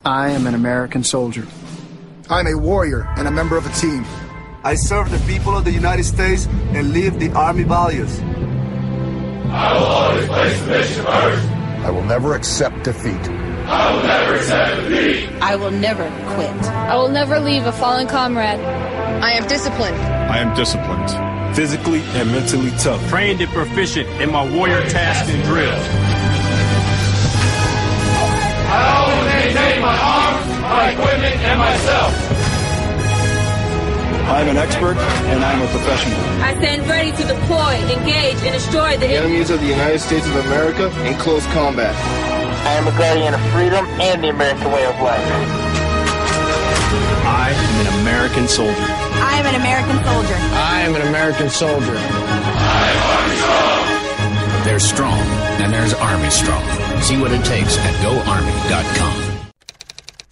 I am an American soldier. I'm a warrior and a member of a team. I serve the people of the United States and live the Army values. I will always place the mission first. I will never accept defeat. I will never accept defeat. I will never quit. I will never leave a fallen comrade. I am disciplined. I am disciplined. Physically and mentally tough. Trained and proficient in my warrior tasks and drills. I always maintain my arms, my equipment, and myself. I'm an expert and I'm a professional. I stand ready to deploy, engage, and destroy the enemies of the United States of America in close combat. I am a guardian of freedom and the American way of life. I am an American soldier. I am an American soldier. I am an American soldier. I am Army Strong. There's strong, and there's Army Strong. See what it takes at GoArmy.com.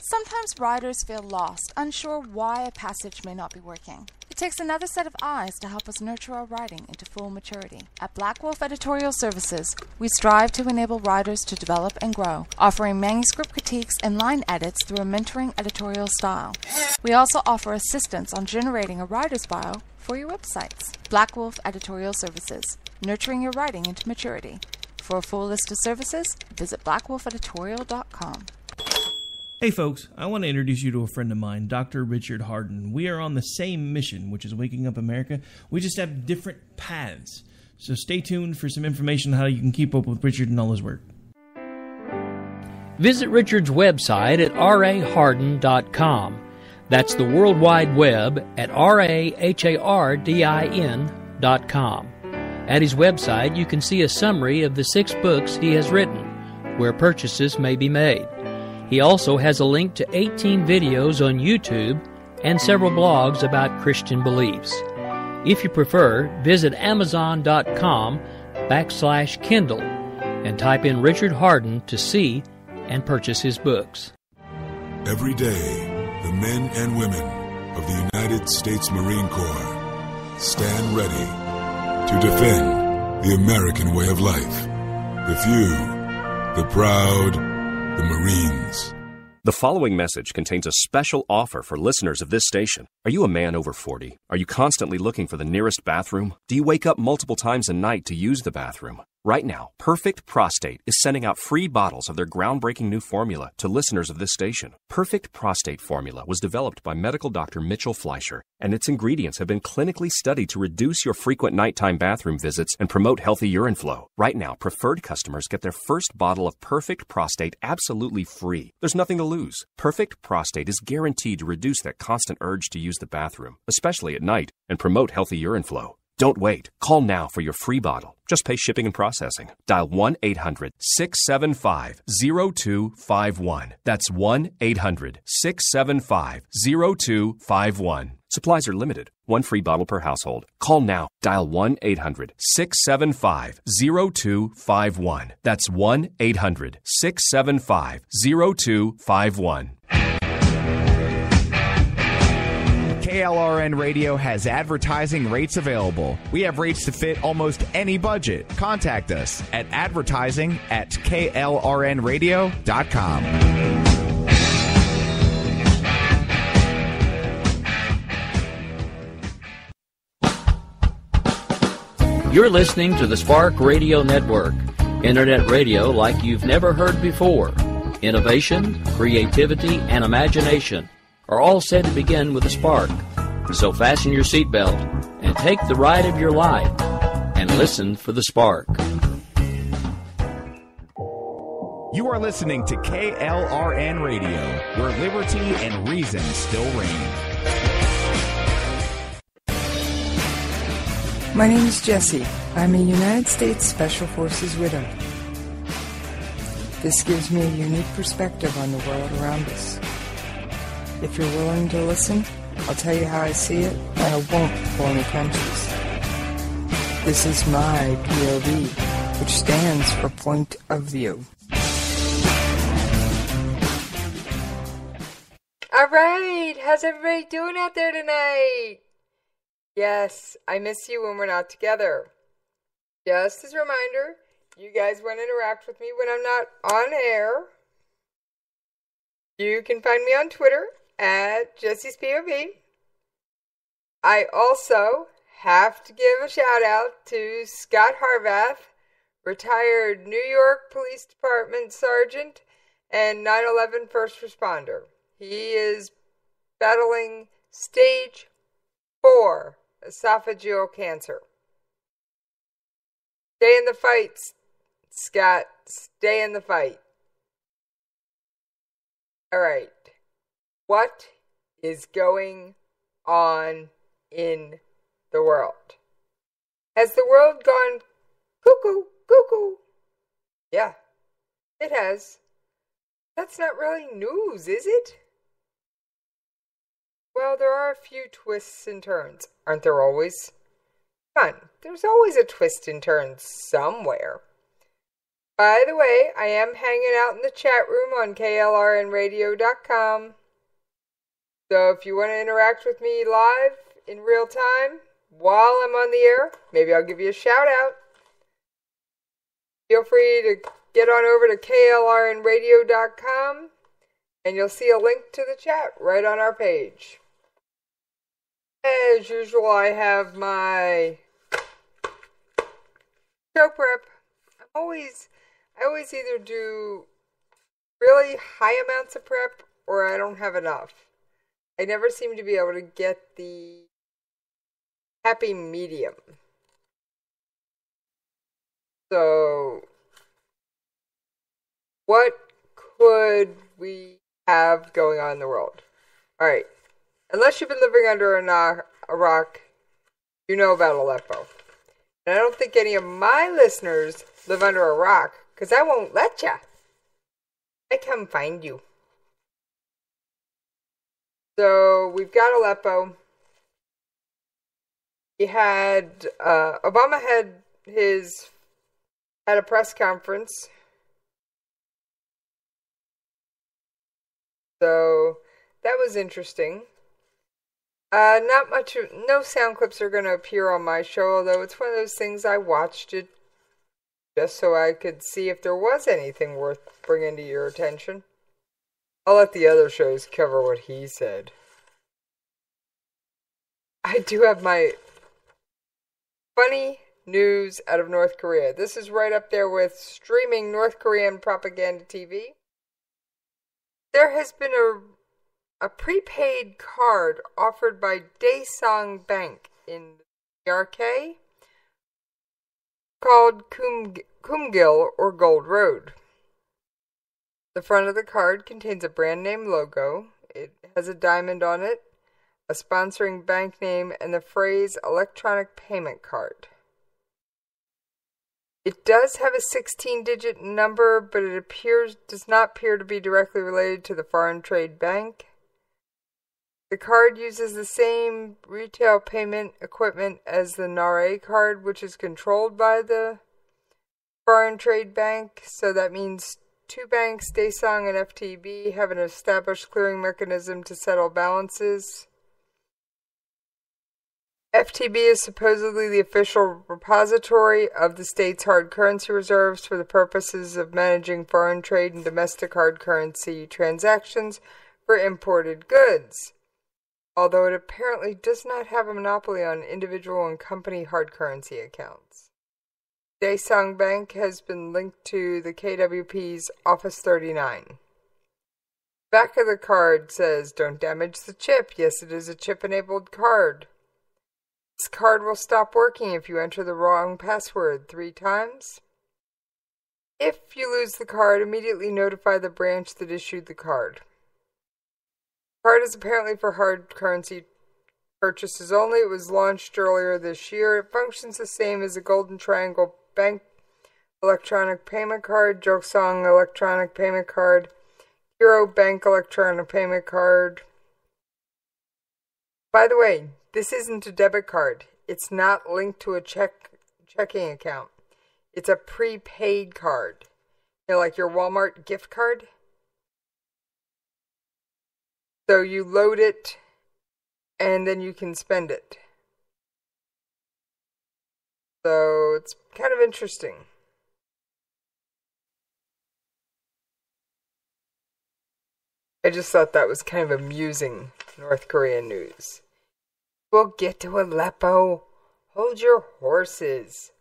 Sometimes writers feel lost, unsure why a passage may not be working. It takes another set of eyes to help us nurture our writing into full maturity. At Black Wolf Editorial Services, we strive to enable writers to develop and grow, offering manuscript critiques and line edits through a mentoring editorial style. We also offer assistance on generating a writer's bio for your websites. Black Wolf Editorial Services, nurturing your writing into maturity. For a full list of services, visit blackwolfeditorial.com. Hey folks, I want to introduce you to a friend of mine, Dr. Richard Harden. We are on the same mission, which is waking up America. We just have different paths. So stay tuned for some information on how you can keep up with Richard and all his work. Visit Richard's website at rahardin.com. That's the World Wide Web at rahardin.com. At his website, you can see a summary of the 6 books he has written, where purchases may be made. He also has a link to 18 videos on YouTube and several blogs about Christian beliefs. If you prefer, visit Amazon.com/Kindle and type in Richard Harden to see and purchase his books. Every day, the men and women of the United States Marine Corps stand ready to defend the American way of life. The few, the proud, the Marines. The following message contains a special offer for listeners of this station. Are you a man over 40? Are you constantly looking for the nearest bathroom? Do you wake up multiple times a night to use the bathroom? Right now, Perfect Prostate is sending out free bottles of their groundbreaking new formula to listeners of this station. Perfect Prostate formula was developed by medical doctor Mitchell Fleischer, and its ingredients have been clinically studied to reduce your frequent nighttime bathroom visits and promote healthy urine flow. Right now, preferred customers get their first bottle of Perfect Prostate absolutely free. There's nothing to lose. Perfect Prostate is guaranteed to reduce that constant urge to use the bathroom, especially at night, and promote healthy urine flow. Don't wait. Call now for your free bottle. Just pay shipping and processing. Dial 1-800-675-0251. That's 1-800-675-0251. Supplies are limited. One free bottle per household. Call now. Dial 1-800-675-0251. That's 1-800-675-0251. KLRN Radio has advertising rates available. We have rates to fit almost any budget. Contact us at advertising@klrnradio.com. You're listening to the Spark Radio Network, internet radio like you've never heard before. Innovation, creativity, and imagination are all said to begin with a spark. So fasten your seatbelt and take the ride of your life and listen for the spark. You are listening to KLRN Radio, where liberty and reason still reign. My name is Jessie. I'm a United States Special Forces widow. This gives me a unique perspective on the world around us. If you're willing to listen, I'll tell you how I see it, and I won't pull any punches. This is my POV, which stands for Point of View. All right, how's everybody doing out there tonight? Yes, I miss you when we're not together. Just as a reminder, you guys want to interact with me when I'm not on air. You can find me on Twitter at Jessie's POV. I also have to give a shout out to Scott Harvath, retired New York Police Department Sergeant and 9/11 first responder. He is battling stage 4 esophageal cancer. Stay in the fight, Scott. Stay in the fight. All right. What is going on in the world? Has the world gone cuckoo, cuckoo? Yeah, it has. That's not really news, is it? Well, there are a few twists and turns. Aren't there always? Come on, there's always a twist and turn somewhere. By the way, I am hanging out in the chat room on KLRNRadio.com. So if you want to interact with me live in real time while I'm on the air, maybe I'll give you a shout out. Feel free to get on over to KLRNRadio.com and you'll see a link to the chat right on our page. As usual, I have my show prep. I always either do really high amounts of prep or I don't have enough. I never seem to be able to get the happy medium. So, what could we have going on in the world? Alright, unless you've been living under a rock, you know about Aleppo. And I don't think any of my listeners live under a rock, because I won't let ya. I come find you. So, we've got Aleppo. Obama had a press conference. So, that was interesting. No sound clips are going to appear on my show, although it's one of those things I watched it just so I could see if there was anything worth bringing to your attention. I'll let the other shows cover what he said. I do have my funny news out of North Korea. This is right up there with streaming North Korean propaganda TV. There has been a prepaid card offered by Daesung Bank in the RK called Kumgil or Gold Road. The front of the card contains a brand name logo. It has a diamond on it, a sponsoring bank name, and the phrase electronic payment card. It does have a 16-digit number, but it does not appear to be directly related to the foreign trade bank. The card uses the same retail payment equipment as the Nare card, which is controlled by the foreign trade bank. So that means two banks, Daesung and FTB, have an established clearing mechanism to settle balances. FTB is supposedly the official repository of the state's hard currency reserves for the purposes of managing foreign trade and domestic hard currency transactions for imported goods, although it apparently does not have a monopoly on individual and company hard currency accounts. Daesung Bank has been linked to the KWP's Office 39. Back of the card says, "Don't damage the chip." Yes, it is a chip-enabled card. This card will stop working if you enter the wrong password 3 times. If you lose the card, immediately notify the branch that issued the card. The card is apparently for hard currency purchases only. It was launched earlier this year. It functions the same as a Golden Triangle Bank electronic payment card, Joseon electronic payment card, Euro Bank electronic payment card. By the way, this isn't a debit card. It's not linked to a checking account. It's a prepaid card. You know, like your Walmart gift card. So you load it and then you can spend it. So it's kind of interesting. I just thought that was kind of amusing North Korean news. We'll get to Aleppo. Hold your horses.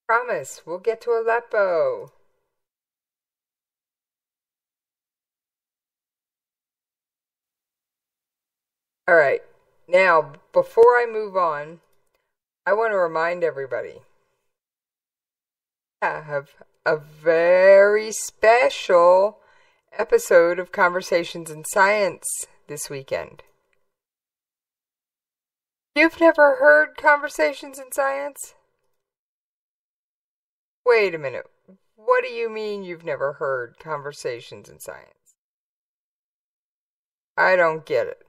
Promise, we'll get to Aleppo. All right, now, before I move on, I want to remind everybody I have a very special episode of Conversations in Science this weekend. You've never heard Conversations in Science? Wait a minute. What do you mean you've never heard Conversations in Science? I don't get it.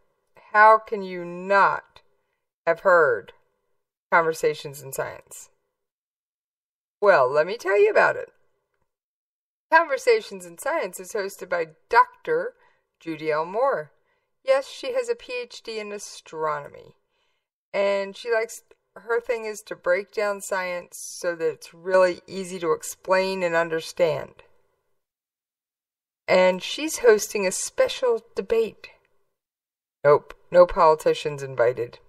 How can you not have heard Conversations in Science? Well, let me tell you about it. Conversations in Science is hosted by Dr. Judy L. Moore. Yes, she has a PhD in astronomy. And her thing is to break down science so that it's really easy to explain and understand. And she's hosting a special debate. Nope, no politicians invited.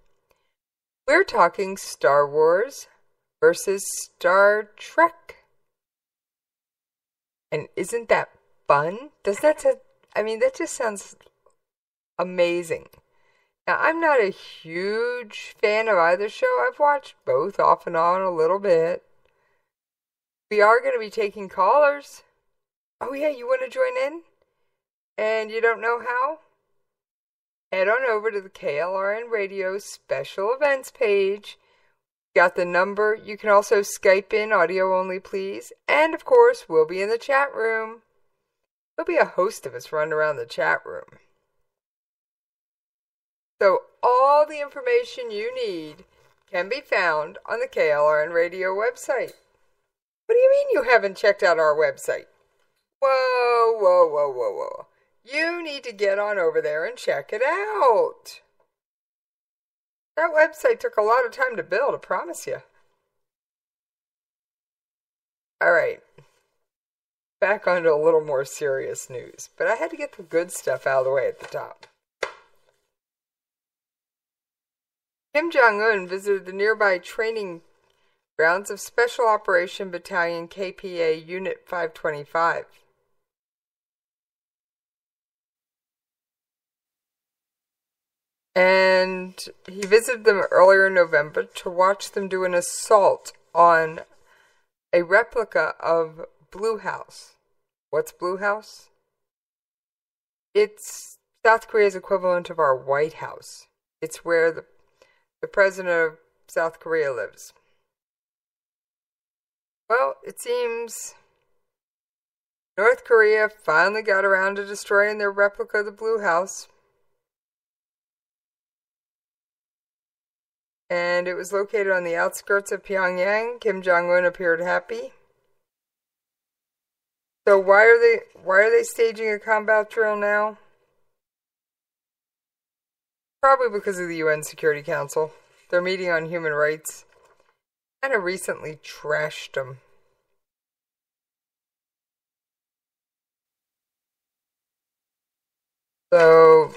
We're talking Star Wars versus Star Trek. And isn't that fun? That just sounds amazing. Now, I'm not a huge fan of either show. I've watched both off and on a little bit. We are going to be taking callers. Oh yeah, you want to join in? And you don't know how? Head on over to the KLRN Radio special events page. Got the number. You can also Skype in, audio only, please. And of course, we'll be in the chat room. There'll be a host of us running around the chat room. So all the information you need can be found on the KLRN Radio website. What do you mean you haven't checked out our website? Whoa. You need to get on over there and check it out. That website took a lot of time to build, I promise you. All right. Back onto a little more serious news. But I had to get the good stuff out of the way at the top. Kim Jong-un visited the nearby training grounds of Special Operation Battalion KPA Unit 525. And he visited them earlier in November to watch them do an assault on a replica of Blue House. What's Blue House? It's South Korea's equivalent of our White House. It's where the president of South Korea lives. Well, it seems North Korea finally got around to destroying their replica of the Blue House. And it was located on the outskirts of Pyongyang. Kim Jong-un appeared happy. So why are they staging a combat drill now? Probably because of the UN Security Council. Their meeting on human rights kind of recently trashed them. So,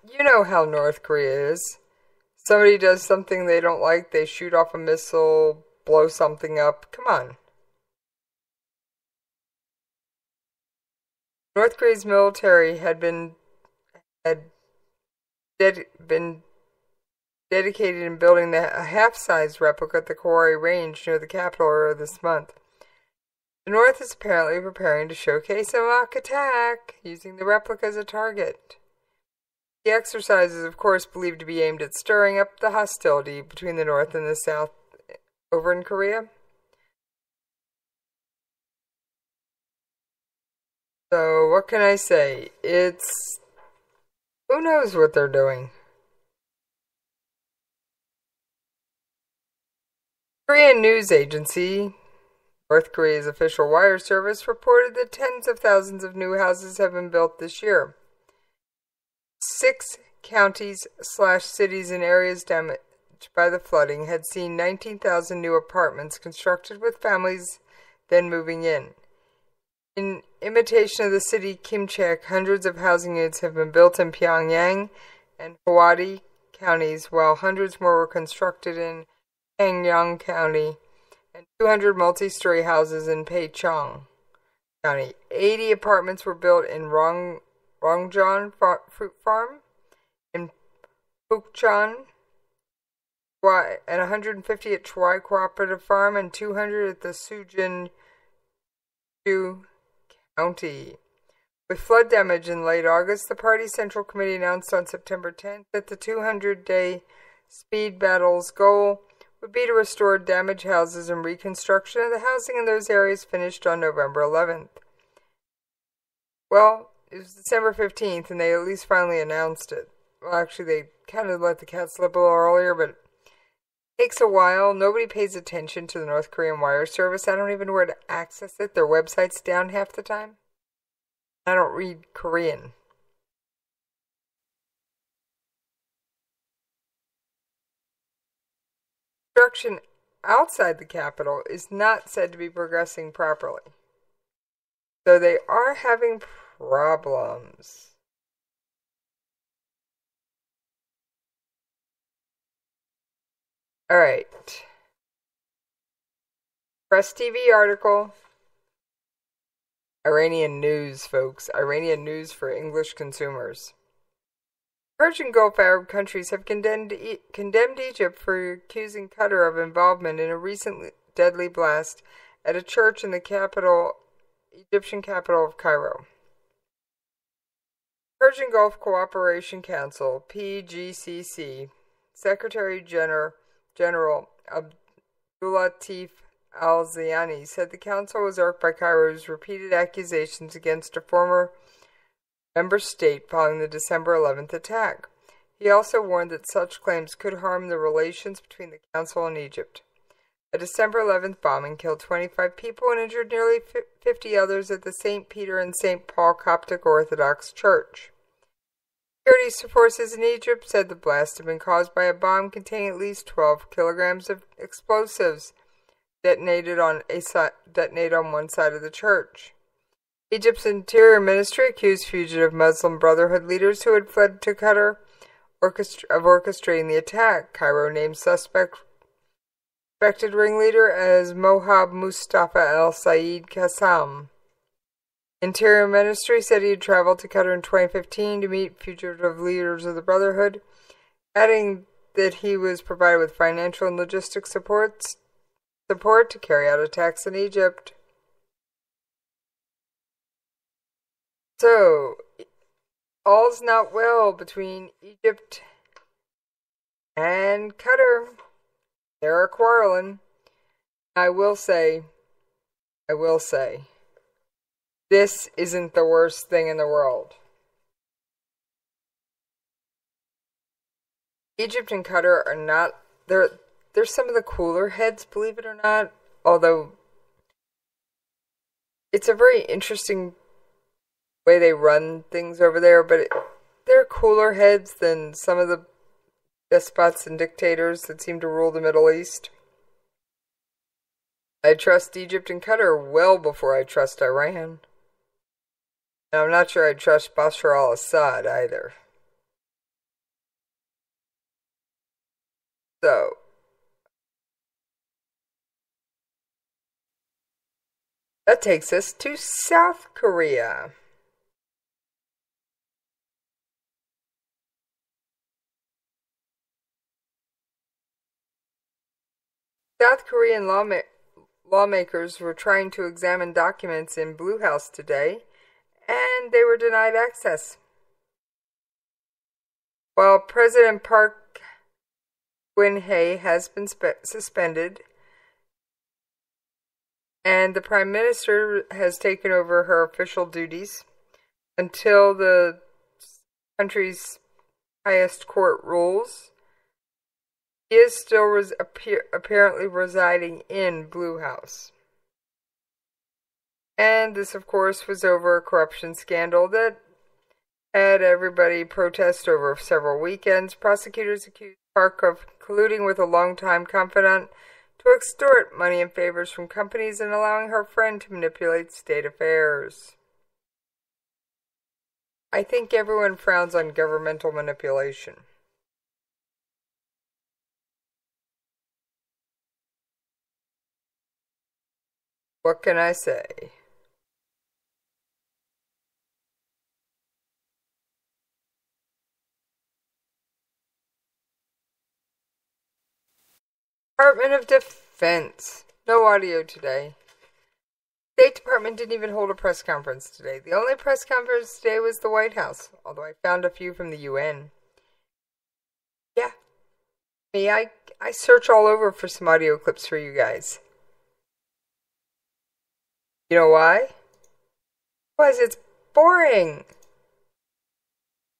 you know how North Korea is. Somebody does something they don't like, they shoot off a missile, blow something up. Come on. North Korea's military had been dedicated in building a half-sized replica at the Kauai Range near the capital earlier this month. The North is apparently preparing to showcase a mock attack, using the replica as a target. The exercise is, of course, believed to be aimed at stirring up the hostility between the North and the South over in Korea. So, what can I say? Who knows what they're doing? Korean news agency, North Korea's official wire service, reported that tens of thousands of new houses have been built this year. 6 counties/cities in areas damaged by the flooding had seen 19,000 new apartments constructed with families then moving in. In imitation of the city Kimchak, hundreds of housing units have been built in Pyongyang and Hwari counties, while hundreds more were constructed in Hangyang County and 200 multi-story houses in Peichong County. 80 apartments were built in Rongjon Fruit Farm, in Pukchon, and 150 at Chwai Cooperative Farm, and 200 at the Sujin County. With flood damage in late August, the party Central Committee announced on September 10th that the 200-day speed battle's goal would be to restore damaged houses, and reconstruction of the housing in those areas finished on November 11th. Well, it was December 15th, and they at least finally announced it. Well, actually, they kind of let the cat slip a little earlier, but it takes a while. Nobody pays attention to the North Korean wire service. I don't even know where to access it. Their website's down half the time. I don't read Korean. Construction outside the capital is not said to be progressing properly, so they are having problems. All right. Press TV article. Iranian news, folks. Iranian news for English consumers. Persian Gulf Arab countries have condemned Egypt for accusing Qatar of involvement in a recent deadly blast at a church in the Egyptian capital of Cairo. Persian Gulf Cooperation Council, PGCC, Secretary General Abdulatif Al-Zayani said the council was irked by Cairo's repeated accusations against a former member state following the December 11th attack. He also warned that such claims could harm the relations between the council and Egypt. A December 11th bombing killed 25 people and injured nearly 50 others at the St. Peter and St. Paul Coptic Orthodox Church. Security forces in Egypt said the blast had been caused by a bomb containing at least 12 kilograms of explosives detonated on one side of the church. Egypt's Interior Ministry accused fugitive Muslim Brotherhood leaders who had fled to Qatar of orchestrating the attack. Cairo named suspected ringleader as Mohab Mustafa al-Said Qassam. Interior Ministry said he had traveled to Qatar in 2015 to meet fugitive leaders of the Brotherhood, adding that he was provided with financial and logistic support to carry out attacks in Egypt. So, all's not well between Egypt and Qatar. They're quarreling. I will say, this isn't the worst thing in the world. Egypt and Qatar are not, they're some of the cooler heads, believe it or not, although it's a very interesting way they run things over there, but they're cooler heads than some of the despots and dictators that seem to rule the Middle East. I trust Egypt and Qatar well before I trust Iran. And I'm not sure I trust Bashar al-Assad either. So, that takes us to South Korea. South Korean lawmakers were trying to examine documents in Blue House today, and they were denied access. While President Park Geun-hye has been suspended, and the Prime Minister has taken over her official duties until the country's highest court rules, he is still apparently residing in Blue House. And this, of course, was over a corruption scandal that had everybody protest over several weekends. Prosecutors accused Park of colluding with a longtime confidant to extort money and favors from companies and allowing her friend to manipulate state affairs. I think everyone frowns on governmental manipulation. What can I say? Department of Defense. No audio today. State Department didn't even hold a press conference today. The only press conference today was the White House, although I found a few from the UN. Yeah. Me, I search all over for some audio clips for you guys. You know why? Because it's boring.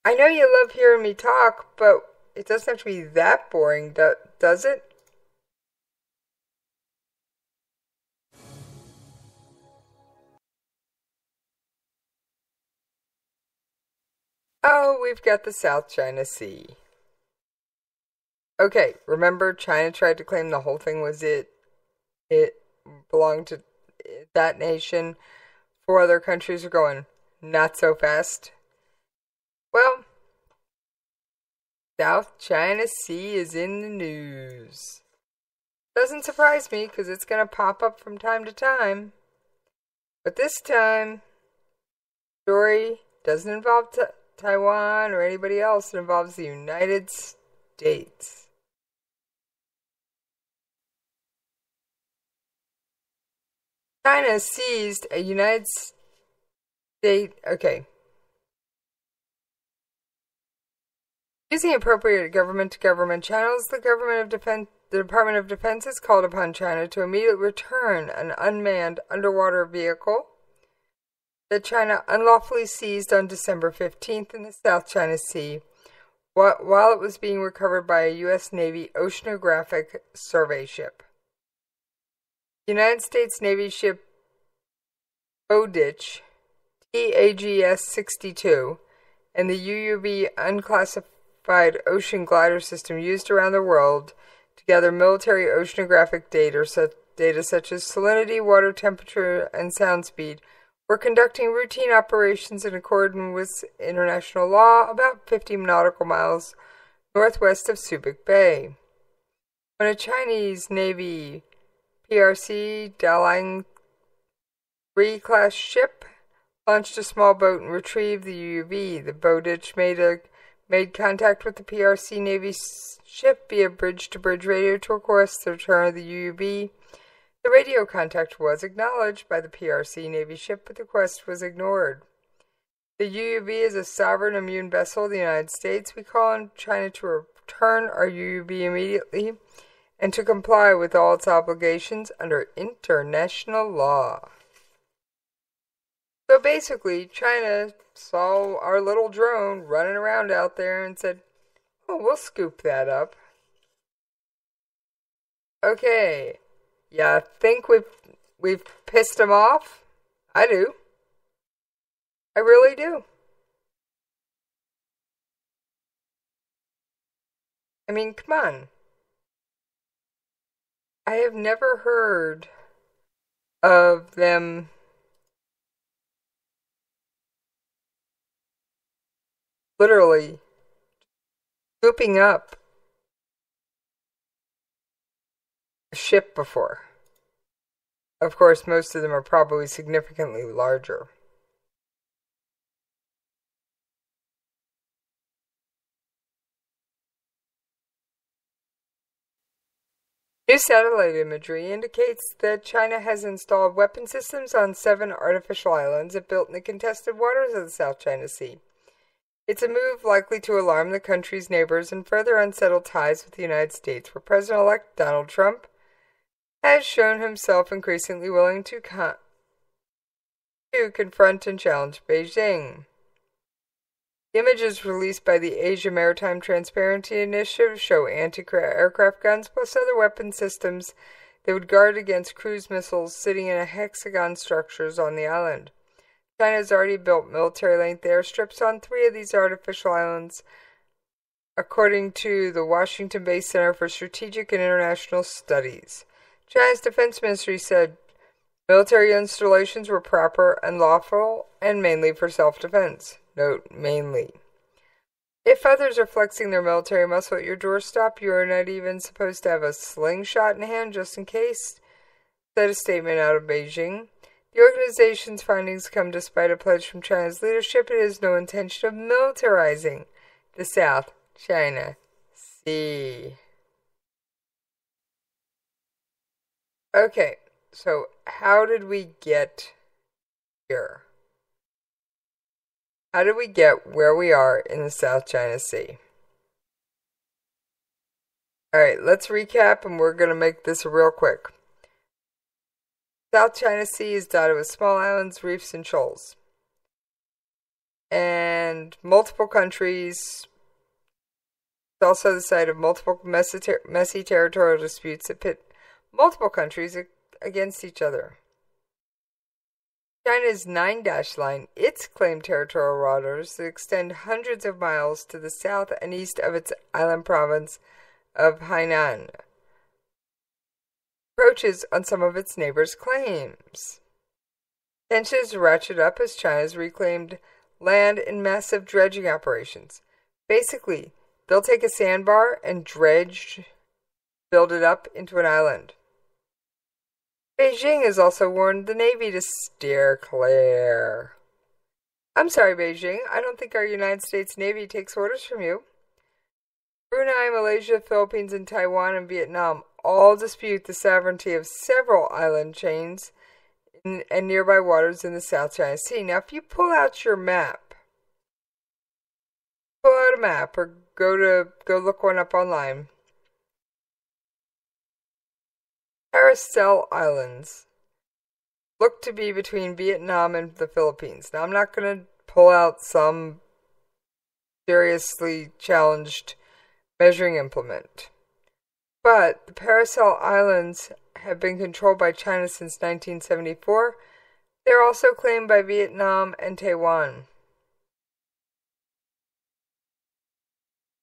I know you love hearing me talk, but it doesn't have to be that boring, does it? Oh, we've got the South China Sea. Okay, remember China tried to claim the whole thing was it belonged to that nation. 4 other countries are going, not so fast. Well, South China Sea is in the news. Doesn't surprise me because it's going to pop up from time to time. But this time, the story doesn't involve Taiwan or anybody else. It involves the United States. China seized a United States... Okay. Using appropriate government-to-government channels, the Department of Defense has called upon China to immediately return an unmanned underwater vehicle that China unlawfully seized on December 15th in the South China Sea while it was being recovered by a U.S. Navy oceanographic survey ship. The United States Navy ship Bowditch, TAGS-62, and the UUV unclassified ocean glider system used around the world to gather military oceanographic data such as salinity, water temperature, and sound speed, were conducting routine operations in accordance with international law about 50 nautical miles northwest of Subic Bay. When a Chinese Navy PRC Dalang 3-class ship launched a small boat and retrieved the UUV, the Bowditch made contact with the PRC Navy ship via bridge-to-bridge radio to request the return of the UUV. The radio contact was acknowledged by the PRC Navy ship, but the request was ignored. The UUV is a sovereign immune vessel of the United States. We call on China to return our UUV immediately and to comply with all its obligations under international law. So basically, China saw our little drone running around out there and said, oh, we'll scoop that up. Okay. Yeah, I think we've pissed them off? I do. I really do. I mean, come on. I have never heard of them literally scooping up a ship before. Of course, most of them are probably significantly larger. New satellite imagery indicates that China has installed weapon systems on 7 artificial islands it built in the contested waters of the South China Sea. It's a move likely to alarm the country's neighbors and further unsettle ties with the United States, where President-elect Donald Trump has shown himself increasingly willing to confront and challenge Beijing. Images released by the Asia Maritime Transparency Initiative show anti-aircraft guns plus other weapon systems that would guard against cruise missiles sitting in a hexagon structures on the island. China has already built military-length airstrips on 3 of these artificial islands, according to the Washington-based Center for Strategic and International Studies. China's defense ministry said military installations were proper and lawful and mainly for self-defense. Note mainly. If others are flexing their military muscle at your doorstep, you are not even supposed to have a slingshot in hand just in case, said a statement out of Beijing. The organization's findings come despite a pledge from China's leadership. It has no intention of militarizing the South China Sea. Okay, so how did we get here? How did we get where we are in the South China Sea? Alright, let's recap, and we're going to make this real quick. South China Sea is dotted with small islands, reefs, and shoals. And multiple countries. It's also the site of multiple messy territorial disputes that pit multiple countries against each other. China's 9-dash line, its claimed territorial waters that extend hundreds of miles to the south and east of its island province of Hainan, approaches on some of its neighbors' claims. Tensions ratchet up as China's reclaimed land in massive dredging operations. Basically, they'll take a sandbar and build it up into an island. Beijing has also warned the Navy to steer clear. I'm sorry, Beijing. I don't think our United States Navy takes orders from you. Brunei, Malaysia, Philippines, and Taiwan and Vietnam all dispute the sovereignty of several island chains and nearby waters in the South China Sea. Now, if you pull out your map, or go look one up online. Paracel Islands look to be between Vietnam and the Philippines. Now, I'm not going to pull out some seriously challenged measuring implement, but the Paracel Islands have been controlled by China since 1974. They're also claimed by Vietnam and Taiwan.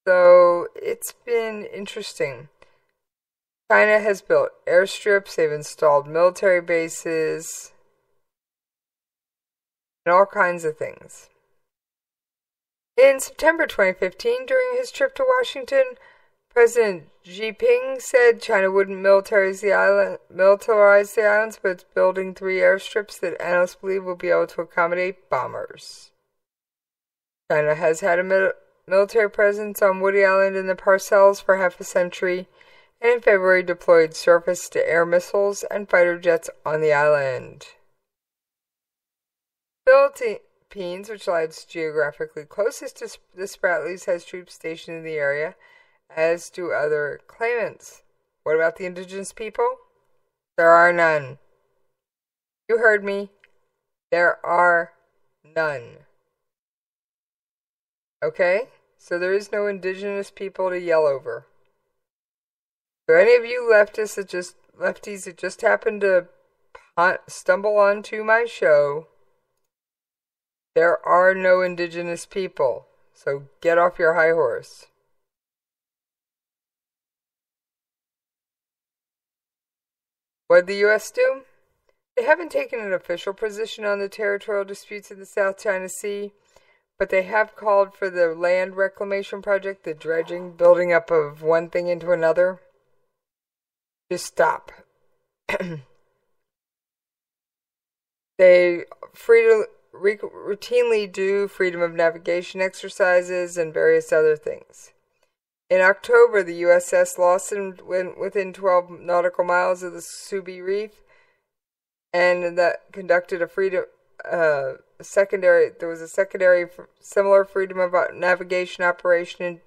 So it's been interesting. China has built airstrips, they've installed military bases, and all kinds of things. In September 2015, during his trip to Washington, President Xi Jinping said China wouldn't militarize the islands, but it's building 3 airstrips that analysts believe will be able to accommodate bombers. China has had a military presence on Woody Island in the Paracels for half a century, and in February deployed surface-to-air missiles and fighter jets on the island. Philippines, which lies geographically closest to the Spratlys, has troops stationed in the area, as do other claimants. What about the indigenous people? There are none. You heard me. There are none. Okay? So there is no indigenous people to yell over. So any of you lefties that just happened to stumble onto my show, there are no indigenous people. So get off your high horse. What did the U.S. do? They haven't taken an official position on the territorial disputes in the South China Sea, but they have called for the land reclamation project, the dredging, building up of one thing into another, to stop. They routinely do freedom of navigation exercises and various other things. In October, the USS Lawson went within 12 nautical miles of the Subi Reef, and that conducted a secondary similar freedom of navigation operation a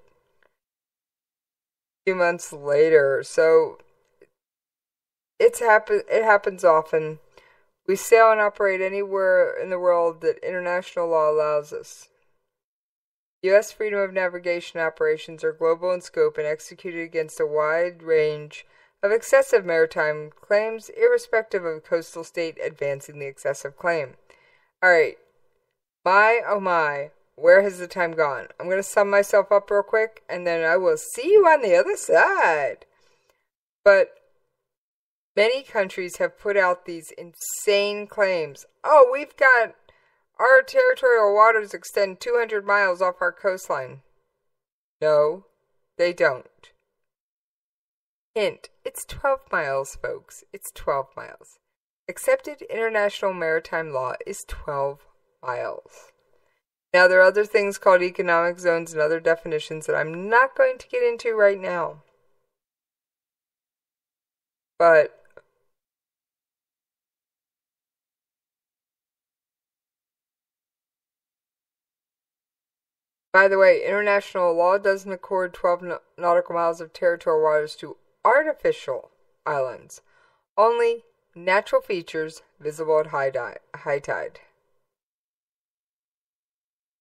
few months later. So it happens often. We sail and operate anywhere in the world that international law allows us. U.S. freedom of navigation operations are global in scope and executed against a wide range of excessive maritime claims, irrespective of a coastal state advancing the excessive claim. Alright, my oh my, where has the time gone? I'm going to sum myself up real quick, and then I will see you on the other side. But many countries have put out these insane claims. Oh, we've got Our territorial waters extend 200 miles off our coastline. No, they don't. Hint, it's 12 miles, folks. It's 12 miles. Accepted international maritime law is 12 miles. Now, there are other things called economic zones and other definitions that I'm not going to get into right now. But by the way, international law doesn't accord 12 nautical miles of territorial waters to artificial islands, only natural features visible at high tide.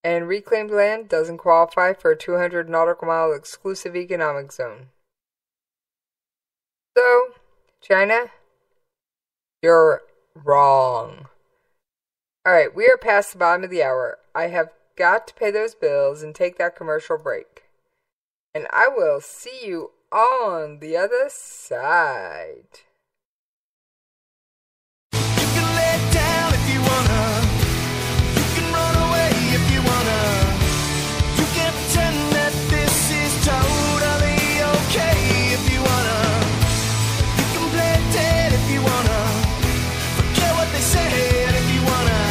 And reclaimed land doesn't qualify for a 200 nautical mile exclusive economic zone. So, China, you're wrong. Alright, we are past the bottom of the hour. I have got to pay those bills and take that commercial break. And I will see you on the other side. You can lay down if you wanna. You can run away if you wanna. You can pretend that this is totally okay if you wanna. You can play dead if you wanna. Forget what they said if you wanna.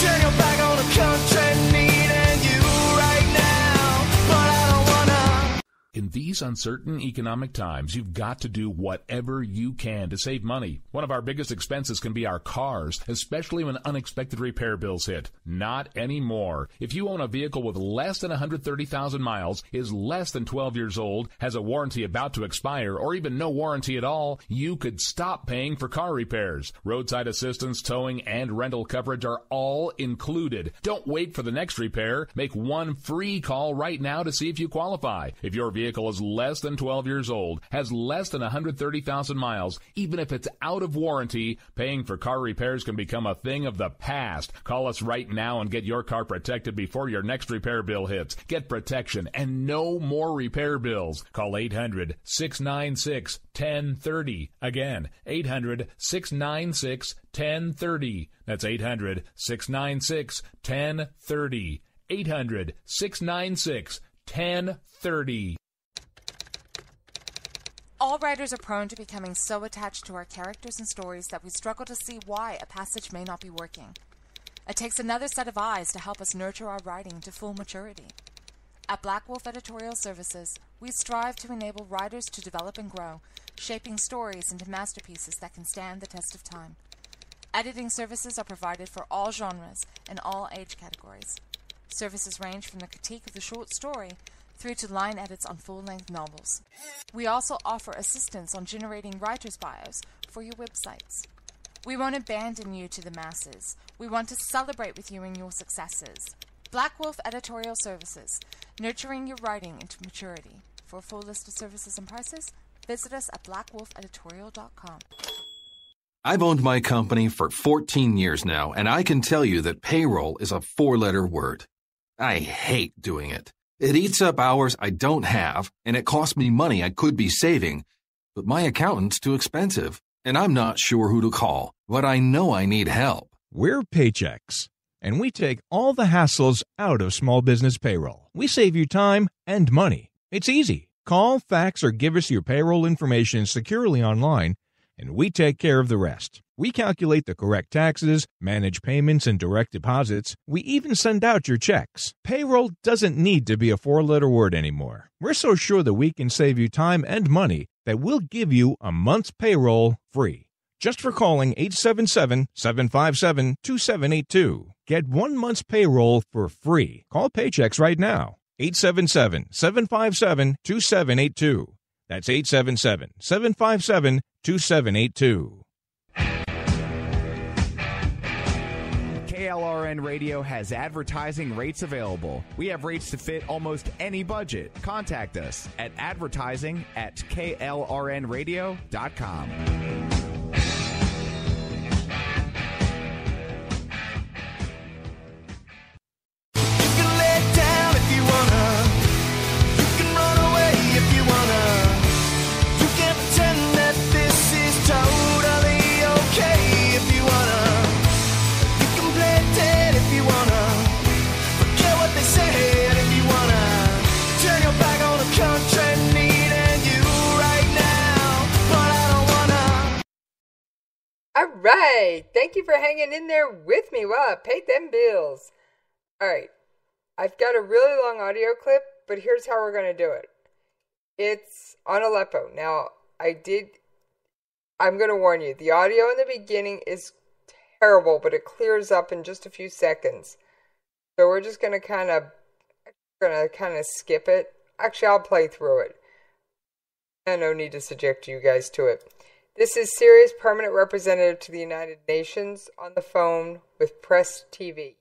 Turn your back on the country needing you right now, but I don't wanna. In these uncertain economic times, you've got to do whatever you can to save money. One of our biggest expenses can be our cars, especially when unexpected repair bills hit. Not anymore. If you own a vehicle with less than 130,000 miles, is less than 12 years old, has a warranty about to expire, or even no warranty at all, you could stop paying for car repairs. Roadside assistance, towing, and rental coverage are all included. Don't wait for the next repair. Make one free call right now to see if you qualify. If your vehicle is less than 12 years old, has less than 130,000 miles, even if it's out of warranty, paying for car repairs can become a thing of the past. Call us right now and get your car protected before your next repair bill hits. Get protection and no more repair bills. Call 800-696-1030. Again, 800-696-1030. That's 800-696-1030. 800-696-1030. All writers are prone to becoming so attached to our characters and stories that we struggle to see why a passage may not be working. It takes another set of eyes to help us nurture our writing to full maturity. At Black Wolf Editorial Services, we strive to enable writers to develop and grow, shaping stories into masterpieces that can stand the test of time. Editing services are provided for all genres and all age categories. Services range from the critique of the short story through to line edits on full-length novels. We also offer assistance on generating writers' bios for your websites. We won't abandon you to the masses. We want to celebrate with you in your successes. Black Wolf Editorial Services, nurturing your writing into maturity. For a full list of services and prices, visit us at blackwolfeditorial.com. I've owned my company for 14 years now, and I can tell you that payroll is a 4-letter word. I hate doing it. It eats up hours I don't have, and it costs me money I could be saving. But my accountant's too expensive, and I'm not sure who to call. But I know I need help. We're Paychex, and we take all the hassles out of small business payroll. We save you time and money. It's easy. Call, fax, or give us your payroll information securely online, and we take care of the rest. We calculate the correct taxes, manage payments and direct deposits. We even send out your checks. Payroll doesn't need to be a 4-letter word anymore. We're so sure that we can save you time and money that we'll give you a month's payroll free. Just for calling 877-757-2782. Get 1 month's payroll for free. Call Paychex right now. 877-757-2782. That's 877-757-2782. KLRN Radio has advertising rates available. We have rates to fit almost any budget. Contact us at advertising@klrnradio.com. If you right. Thank you for hanging in there with me while I paid them bills. All right. I've got a really long audio clip, but here's how we're going to do it. It's on Aleppo. Now, I'm going to warn you, the audio in the beginning is terrible, but it clears up in just a few seconds. So we're just going to kind of skip it. Actually, I'll play through it. And no need to subject you guys to it. This is Syria's permanent representative to the United Nations on the phone with Press TV.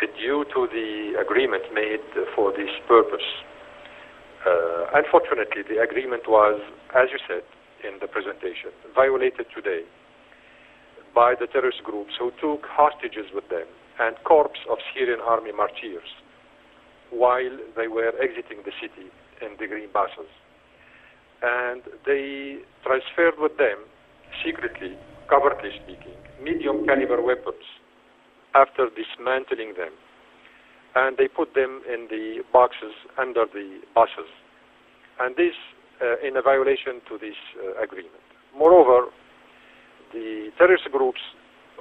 Due to the agreement made for this purpose, unfortunately, the agreement was, as you said in the presentation, violated today by the terrorist groups who took hostages with them and corps of Syrian army martyrs while they were exiting the city in the green buses. And they transferred with them, secretly, covertly speaking, medium caliber weapons after dismantling them. And they put them in the boxes under the buses. And this in a violation to this agreement. Moreover, the terrorist groups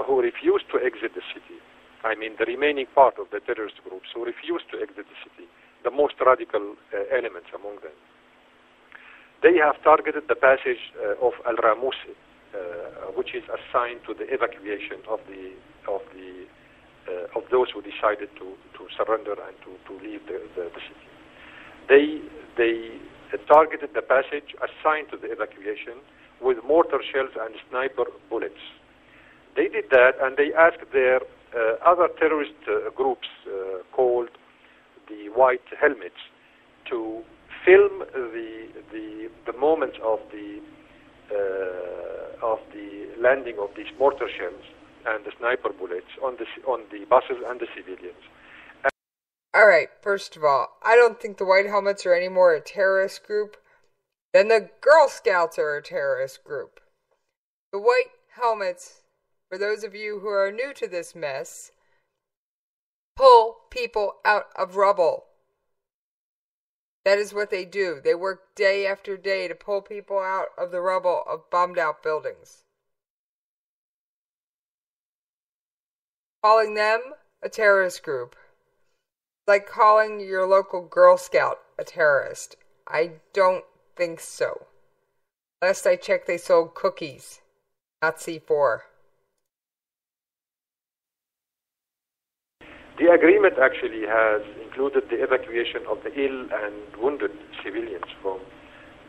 who refused to exit the city, I mean the remaining part of the terrorist groups who refused to exit the city, the most radical elements among them, they have targeted the passage of Al-Ramusi, which is assigned to the evacuation of those who decided to surrender and to leave the city. They targeted the passage assigned to the evacuation with mortar shells and sniper bullets. They did that, and they asked their other terrorist groups called the White Helmets to film the moments of the landing of these mortar shells and the sniper bullets on the buses and the civilians. All right, first of all, I don't think the White Helmets are any more a terrorist group than the Girl Scouts are a terrorist group. The White Helmets, for those of you who are new to this mess, pull people out of rubble. That is what they do. They work day after day to pull people out of the rubble of bombed out buildings. Calling them a terrorist group, like calling your local Girl Scout a terrorist. I don't think so. Last I checked, they sold cookies, not C4. The agreement actually has included the evacuation of the ill and wounded civilians from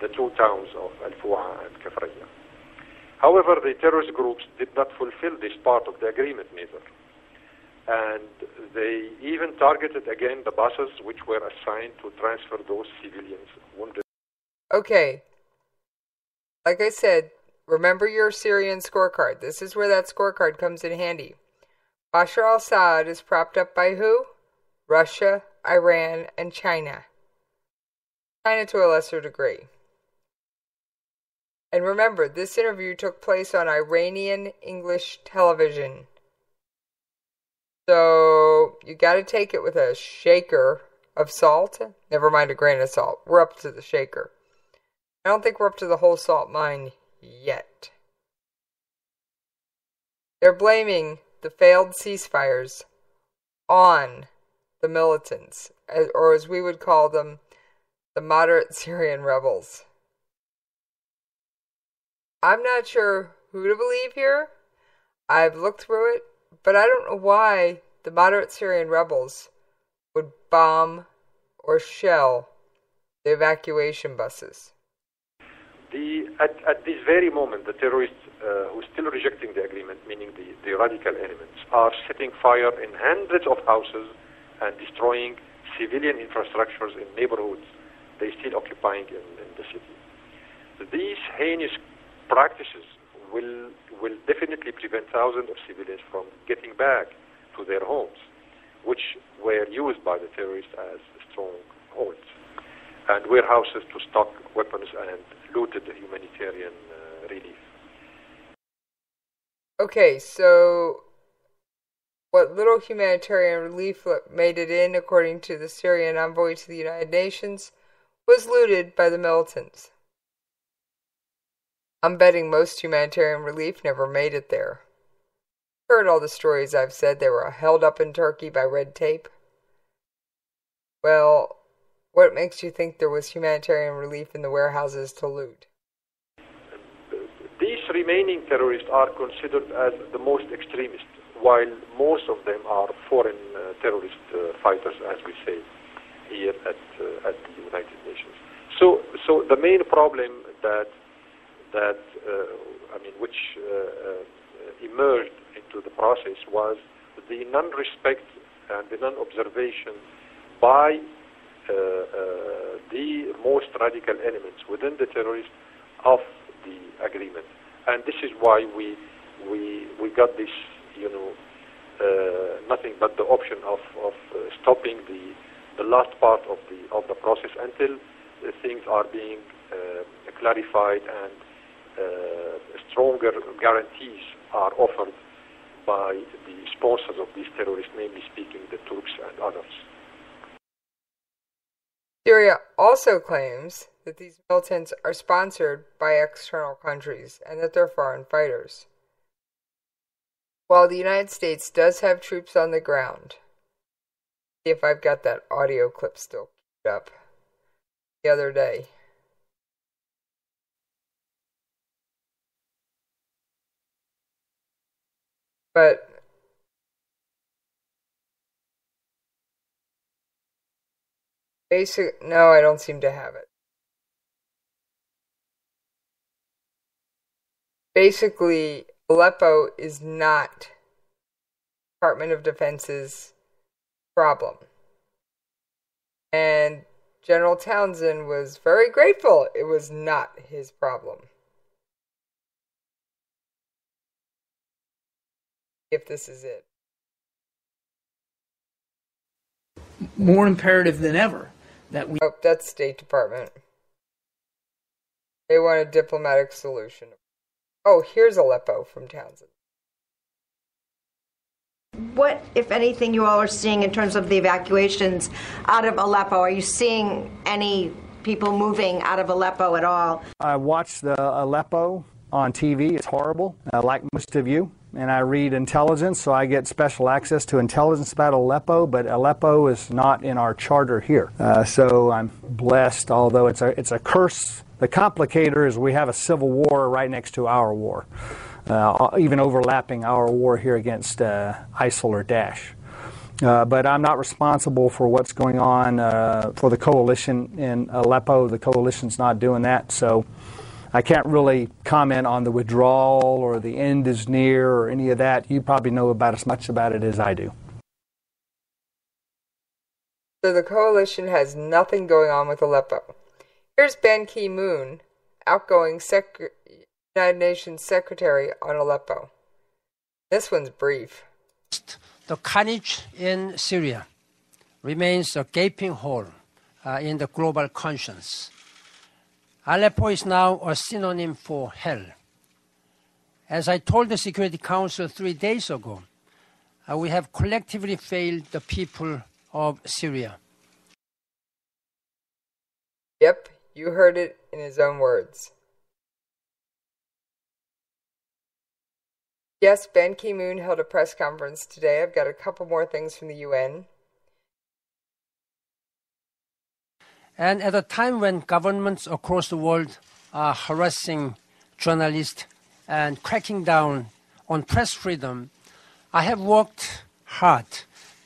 the two towns of Al-Fu'a and Kafraya. However, the terrorist groups did not fulfill this part of the agreement neither. And they even targeted again the buses which were assigned to transfer those civilians wounded. Okay. Like I said, remember your Syrian scorecard. This is where that scorecard comes in handy. Bashar al-Assad is propped up by who? Russia, Iran, and China. China to a lesser degree. And remember, this interview took place on Iranian English television. So, you gotta take it with a shaker of salt. Never mind a grain of salt. We're up to the shaker. I don't think we're up to the whole salt mine yet. They're blaming the failed ceasefires on the militants, or as we would call them, the moderate Syrian rebels. I'm not sure who to believe here. I've looked through it, but I don't know why the moderate Syrian rebels would bomb or shell the evacuation buses. At this very moment, the terrorists who are still rejecting the agreement, meaning the radical elements, are setting fire in hundreds of houses and destroying civilian infrastructures in neighborhoods they still occupying in the city. These heinous practices will definitely prevent thousands of civilians from getting back to their homes, which were used by the terrorists as strongholds and warehouses to stock weapons and looted the humanitarian relief. Okay, so what little humanitarian relief made it in, according to the Syrian envoy to the United Nations, was looted by the militants. I'm betting most humanitarian relief never made it there. Heard all the stories I've said they were held up in Turkey by red tape. Well, what makes you think there was humanitarian relief in the warehouses to loot? These remaining terrorists are considered as the most extremist, while most of them are foreign terrorist fighters, as we say here at the United Nations. So the main problem which emerged into the process was the non-respect and the non-observation by the most radical elements within the terrorists of the agreement, and this is why we got this, nothing but the option of stopping the last part of the process until things are being clarified and stronger guarantees are offered by the sponsors of these terrorists, namely speaking the Turks and others. Syria also claims that these militants are sponsored by external countries and that they're foreign fighters. While the United States does have troops on the ground, see if I've got that audio clip still queued up the other day. But no, I don't seem to have it. Basically, Aleppo is not Department of Defense's problem. And General Townsend was very grateful it was not his problem. If this is it. More imperative than ever that we... Oh, that's State Department. They want a diplomatic solution. Oh, here's Aleppo from Townsend. What, if anything, you all are seeing in terms of the evacuations out of Aleppo? Are you seeing any people moving out of Aleppo at all? I watched the Aleppo on TV. It's horrible, like most of you. And I read intelligence, so I get special access to intelligence about Aleppo, but Aleppo is not in our charter here. So I'm blessed, although it's a curse. The complicator is we have a civil war right next to our war, even overlapping our war here against ISIL or Daesh. But I'm not responsible for what's going on for the coalition in Aleppo. The coalition's not doing that, so I can't really comment on the withdrawal or the end is near or any of that. You probably know about as much about it as I do. So the coalition has nothing going on with Aleppo. Here's Ban Ki-moon, outgoing United Nations Secretary on Aleppo. This one's brief. The carnage in Syria remains a gaping hole in the global conscience. Aleppo is now a synonym for hell. As I told the Security Council 3 days ago, we have collectively failed the people of Syria. Yep, you heard it in his own words. Yes, Ban Ki-moon held a press conference today. I've got a couple more things from the UN. And at a time when governments across the world are harassing journalists and cracking down on press freedom, I have worked hard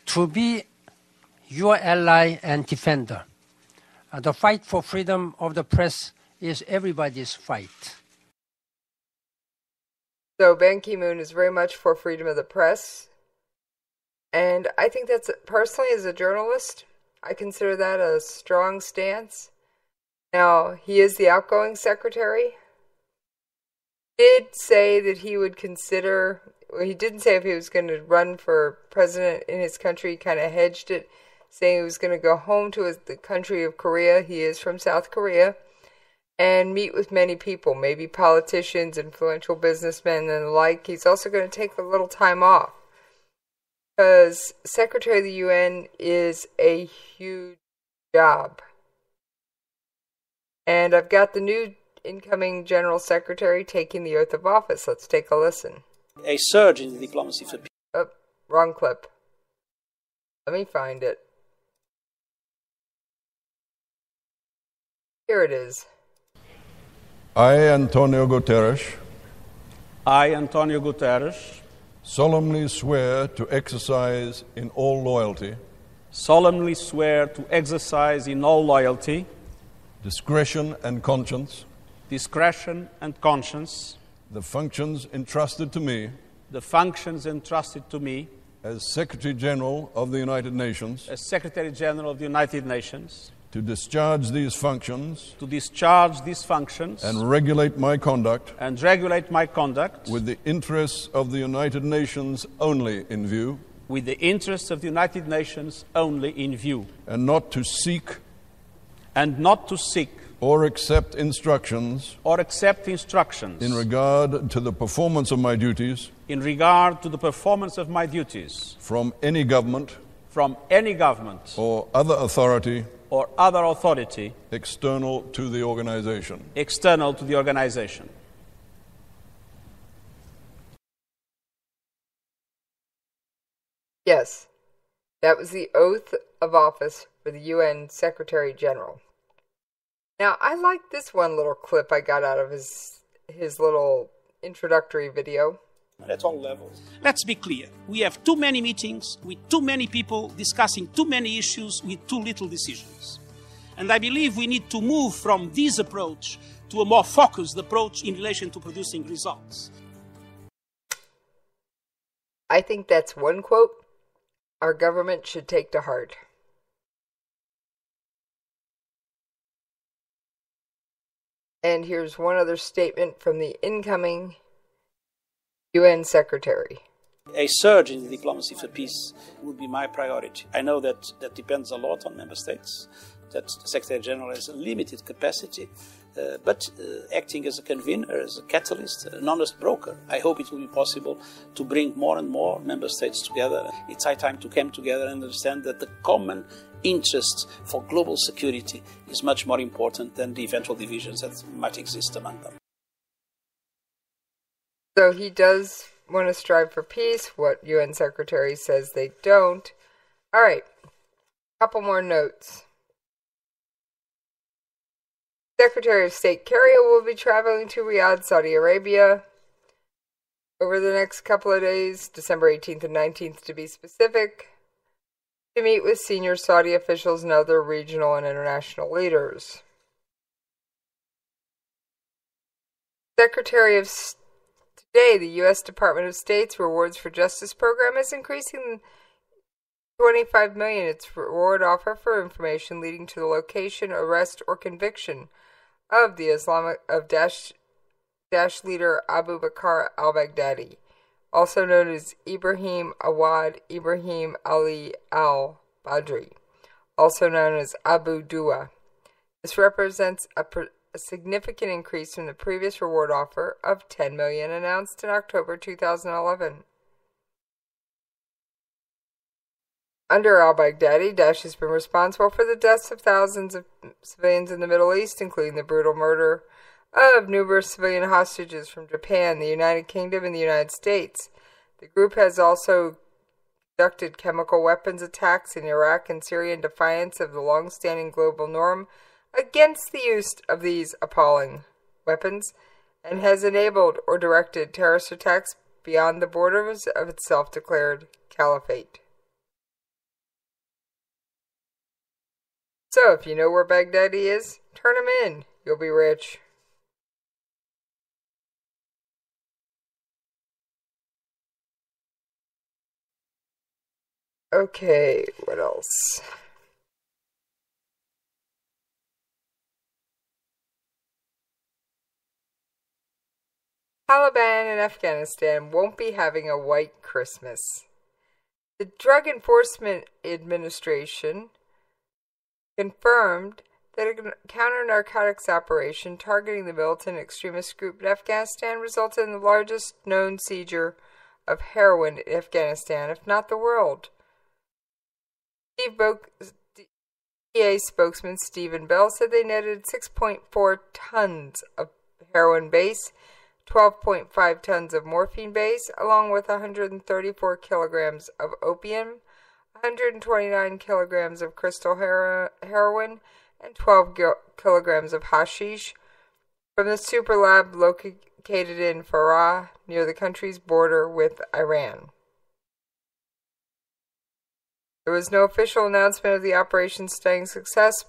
to be your ally and defender. The fight for freedom of the press is everybody's fight. So Ban Ki-moon is very much for freedom of the press. And I think that's, personally, as a journalist, I consider that a strong stance. Now, he is the outgoing secretary. He did say that he would consider, well, he didn't say if he was going to run for president in his country. He kind of hedged it, saying he was going to go home to the country of Korea. He is from South Korea. And meet with many people, maybe politicians, influential businessmen, and the like. He's also going to take a little time off, because Secretary of the UN is a huge job. And I've got the new incoming General Secretary taking the oath of office. Let's take a listen. A surge in diplomacy for peace. Oh, wrong clip. Let me find it. Here it is. I, Antonio Guterres, solemnly swear to exercise in all loyalty, discretion and conscience, the functions entrusted to me as Secretary General of the United Nations, to discharge these functions and regulate my conduct with the interests of the United Nations only in view, and not to seek or accept instructions in regard to the performance of my duties from any government or other authority external to the organization. Yes, that was the oath of office for the UN Secretary General. Now, I like this one little clip I got out of his little introductory video. At all levels. Let's be clear. We have too many meetings with too many people discussing too many issues with too little decisions. And I believe we need to move from this approach to a more focused approach in relation to producing results. I think that's one quote our government should take to heart. And here's one other statement from the incoming UN Secretary. A surge in diplomacy for peace would be my priority. I know that depends a lot on member states, that the Secretary General has a limited capacity, but acting as a convener, as a catalyst, an honest broker, I hope it will be possible to bring more and more member states together. It's high time to come together and understand that the common interest for global security is much more important than the eventual divisions that might exist among them. So he does want to strive for peace, what UN Secretary says they don't. All right, couple more notes. Secretary of State Kerry will be traveling to Riyadh, Saudi Arabia over the next couple of days, December 18th and 19th to be specific, to meet with senior Saudi officials and other regional and international leaders. Secretary of Today, the U.S. Department of State's Rewards for Justice program is increasing $25 million its reward offer for information leading to the location, arrest, or conviction of the Daesh leader Abu Bakr al-Baghdadi, also known as Ibrahim Awad Ibrahim Ali al-Badri, also known as Abu Dua. This represents a significant increase from the previous reward offer of $10 million announced in October 2011. Under al-Baghdadi, Daesh has been responsible for the deaths of thousands of civilians in the Middle East, including the brutal murder of numerous civilian hostages from Japan, the United Kingdom, and the United States. The group has also conducted chemical weapons attacks in Iraq and Syria in defiance of the long-standing global norm against the use of these appalling weapons, and has enabled or directed terrorist attacks beyond the borders of its self-declared caliphate. So, if you know where Baghdadi is, turn him in. You'll be rich. Okay, what else? Taliban in Afghanistan won't be having a white Christmas. The Drug Enforcement Administration confirmed that a counter-narcotics operation targeting the militant extremist group in Afghanistan resulted in the largest known seizure of heroin in Afghanistan, if not the world. DEA spokesman Stephen Bell said they netted 6.4 tons of heroin base, 12.5 tons of morphine base, along with 134 kilograms of opium, 129 kilograms of crystal heroin, and 12 kilograms of hashish from the super lab located in Farah, near the country's border with Iran. There was no official announcement of the operation's staying success,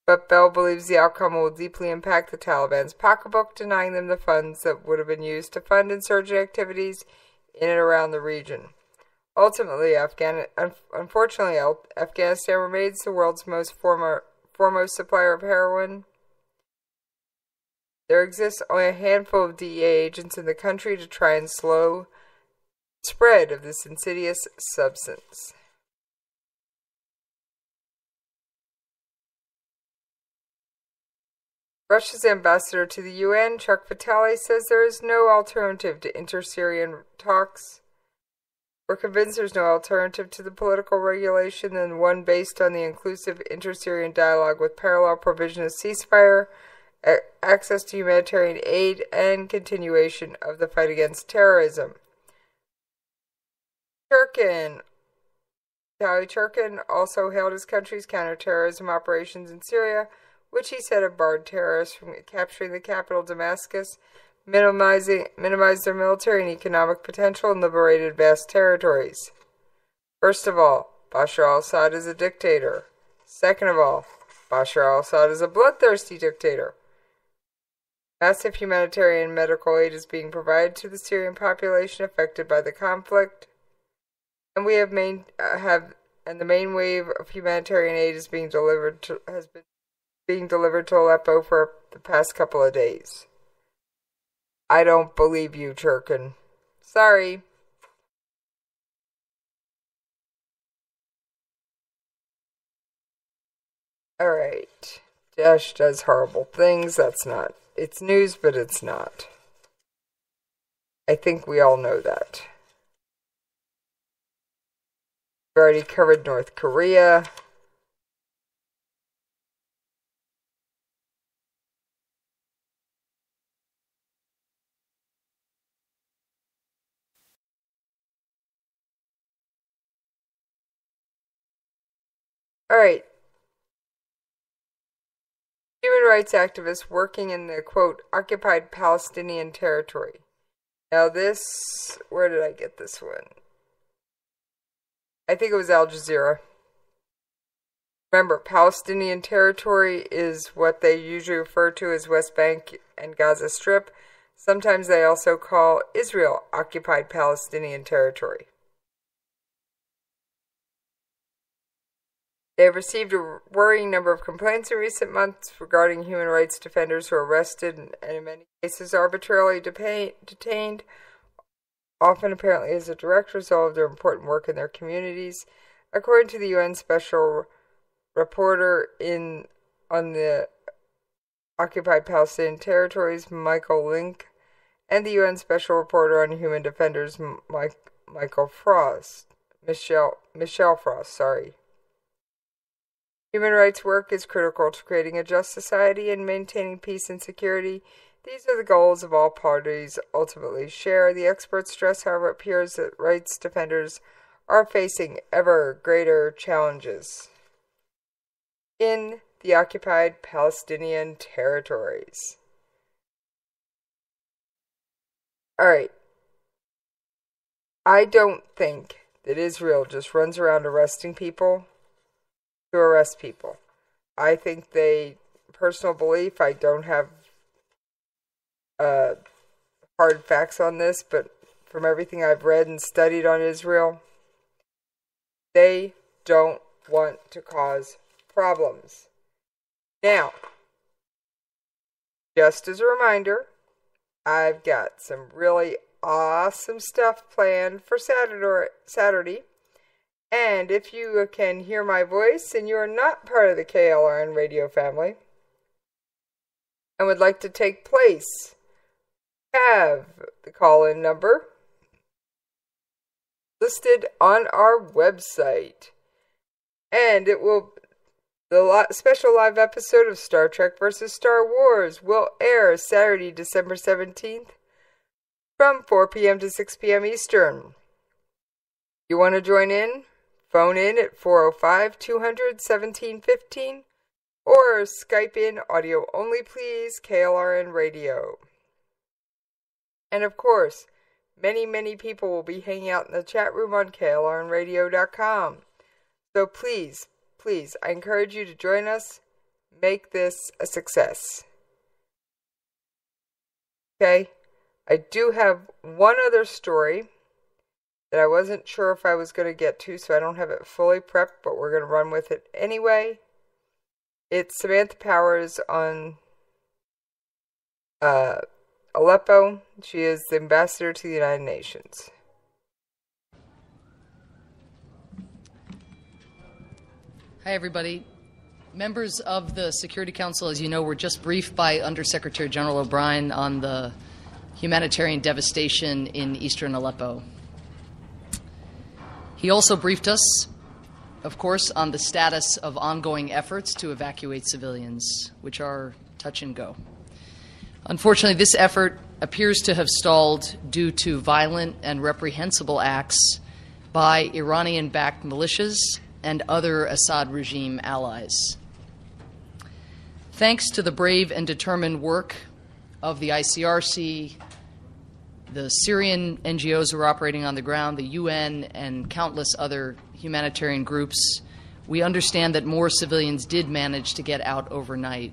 but Bell believes the outcome will deeply impact the Taliban's pocketbook, denying them the funds that would have been used to fund insurgent activities in and around the region. Ultimately, unfortunately, Afghanistan remains the world's foremost supplier of heroin. There exists only a handful of DEA agents in the country to try and slow the spread of this insidious substance. Russia's ambassador to the UN, Chuck Vitale, says there is no alternative to inter-Syrian talks. We're convinced there's no alternative to the political regulation than one based on the inclusive inter-Syrian dialogue with parallel provision of ceasefire, access to humanitarian aid, and continuation of the fight against terrorism. Vitaly Churkin also hailed his country's counterterrorism operations in Syria, which he said have barred terrorists from capturing the capital Damascus, minimized their military and economic potential, and liberated vast territories. First of all, Bashar al-Assad is a dictator. Second of all, Bashar al-Assad is a bloodthirsty dictator. Massive humanitarian and medical aid is being provided to the Syrian population affected by the conflict, and the main wave of humanitarian aid is being delivered to Aleppo for the past couple of days. I don't believe you, Churkin. Sorry. Alright. Daesh does horrible things. That's not. It's news, but it's not. I think we all know that. We've already covered North Korea. Alright. Human rights activists working in the, quote, occupied Palestinian territory. Now this, where did I get this one? I think it was Al Jazeera. Remember, Palestinian territory is what they usually refer to as West Bank and Gaza Strip. Sometimes they also call Israel occupied Palestinian territory. They have received a worrying number of complaints in recent months regarding human rights defenders who are arrested and in many cases arbitrarily detained, often apparently as a direct result of their important work in their communities. According to the UN Special Reporter on the occupied Palestinian territories, Michael Link, and the UN Special Reporter on Human Defenders, Michelle Frost. Human rights work is critical to creating a just society and maintaining peace and security. These are the goals of all parties ultimately share. The experts stress, however, it appears that rights defenders are facing ever greater challenges in the occupied Palestinian territories. Alright. I don't think that Israel just runs around arresting people to arrest people. I think personal belief, I don't have hard facts on this, but from everything I've read and studied on Israel, they don't want to cause problems. Now, just as a reminder, I've got some really awesome stuff planned for Saturday. And if you can hear my voice and you are not part of the KLRN radio family and would like to take place, have the call-in number listed on our website. And it will The special live episode of Star Trek vs. Star Wars will air Saturday, December 17th from 4 p.m. to 6 p.m. Eastern. You want to join in? Phone in at 405-200-1715 or Skype in audio only please, KLRNRadio. And of course, many people will be hanging out in the chat room on KLRNradio.com. So please, I encourage you to join us. Make this a success. Okay? I do have one other story that I wasn't sure if I was going to get to, so I don't have it fully prepped, but we're going to run with it anyway. It's Samantha Powers on Aleppo. She is the ambassador to the United Nations. Hi, everybody. Members of the Security Council, as you know, were just briefed by Undersecretary General O'Brien on the humanitarian devastation in eastern Aleppo. He also briefed us, of course, on the status of ongoing efforts to evacuate civilians, which are touch and go. Unfortunately, this effort appears to have stalled due to violent and reprehensible acts by Iranian-backed militias and other Assad regime allies. Thanks to the brave and determined work of the ICRC, the Syrian NGOs who are operating on the ground, the UN, and countless other humanitarian groups, we understand that more civilians did manage to get out overnight.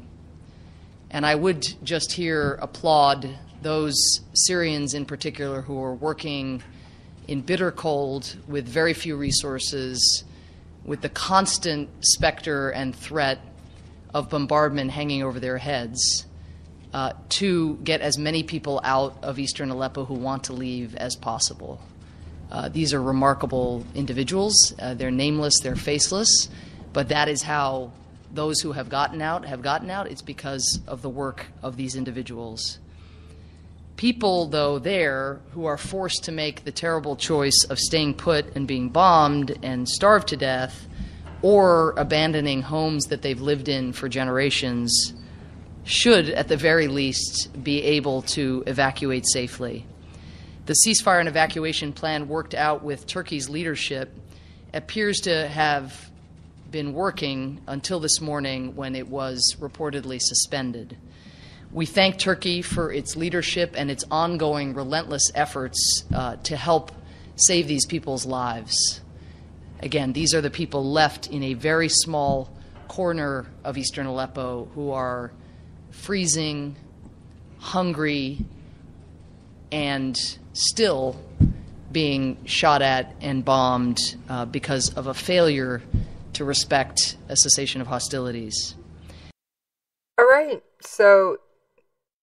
And I would just here applaud those Syrians in particular who are working in bitter cold with very few resources, with the constant specter and threat of bombardment hanging over their heads, to get as many people out of eastern Aleppo who want to leave as possible. These are remarkable individuals. They're nameless, they're faceless, but that is how those who have gotten out. It's because of the work of these individuals. People, though, there who are forced to make the terrible choice of staying put and being bombed and starved to death, or abandoning homes that they've lived in for generations, should, at the very least, be able to evacuate safely. The ceasefire and evacuation plan worked out with Turkey's leadership appears to have been working until this morning when it was reportedly suspended. We thank Turkey for its leadership and its ongoing relentless efforts to help save these people's lives. Again, these are the people left in a very small corner of eastern Aleppo who are freezing, hungry, and still being shot at and bombed because of a failure to respect a cessation of hostilities. All right, so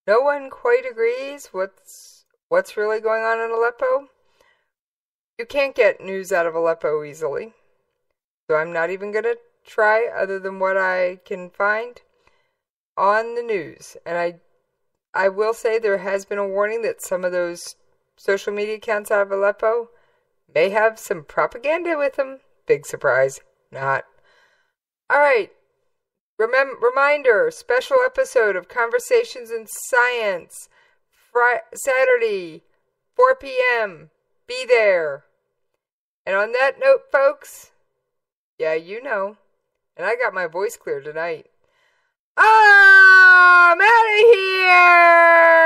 no one quite agrees what's really going on in Aleppo. You can't get news out of Aleppo easily, so I'm not even going to try other than what I can find on the news. And I will say there has been a warning that some of those social media accounts out of Aleppo may have some propaganda with them. Big surprise. Not. All right. Reminder, special episode of Conversations in Science, Saturday, 4 p.m. Be there. And on that note, folks, yeah, you know, and I got my voice clear tonight. I'm out of here!